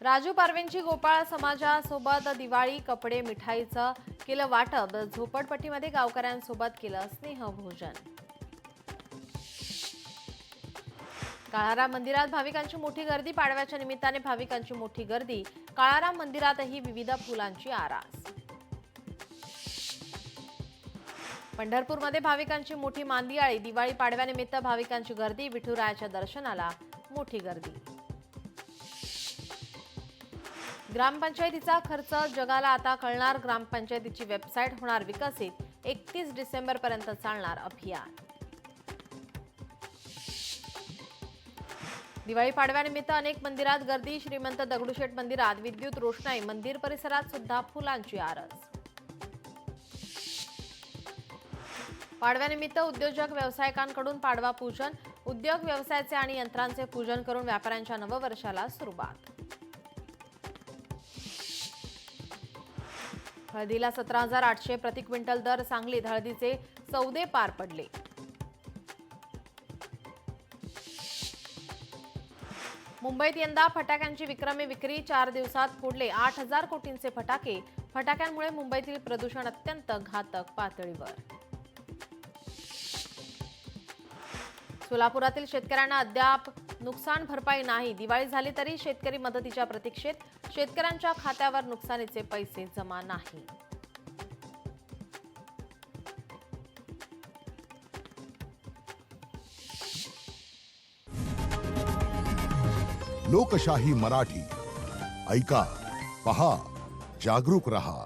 राजू पारवेंची गोपाळ समाजासोबत दिवाळी कपडे मिठाईचं केलं वाटप। झोपडपट्टीमध्ये गावकऱ्यांसोबत केलं स्नेहभोजन। काळाराम मंदिरात भाविकांची मोठी गर्दी। पाडव्याच्या निमित्ताने भाविकांची मोठी गर्दी। काळाराम मंदिरातही विविध फुलांची आरास। पंढरपूरमध्ये भाविकांची मोठी मांदियाळी। दिवाळी पाडव्यानिमित्त भाविकांची गर्दी। विठुरायाच्या दर्शनाला मोठी गर्दी। ग्रामपंचायतीचा खर्च जगाला आता कळणार। ग्रामपंचायतीची वेबसाईट होणार विकसित। 31 डिसेंबरपर्यंत चालणार अभियान। दिवाळी पाडव्यानिमित्त अनेक मंदिरात गर्दी। श्रीमंत दगडूशेठ मंदिरात विद्युत रोषणाई। मंदिर परिसरात सुद्धा फुलांची आरस। पाडव्यानिमित्त उद्योजक व्यावसायिकांकडून पाडवा पूजन। उद्योग व्यवसायाचे आणि यंत्रांचे पूजन करून व्यापाऱ्यांच्या नववर्षाला सुरुवात। हळदीला 17,800 प्रति क्विंटल दर। सांगलीत हळदीचे सौदे पार पडले। मुंबईत यंदा फटाक्यांची विक्रमी विक्री। 4 दिवसात फोडले 8,000 कोटींचे फटाके। फटाक्यांमुळे मुंबईतील प्रदूषण अत्यंत घातक पातळीवर। सोलापुरातील शेतकऱ्यांना अद्याप नुकसान भरपाई नाही। दिवाळी झाली तरी शेतकरी मदतीच्या प्रतीक्षेत। शेतकऱ्यांच्या खात्यावर नुकसानीचे पैसे जमा नाही। लोकशाही मराठी ऐका, पहा, जागरूक रहा।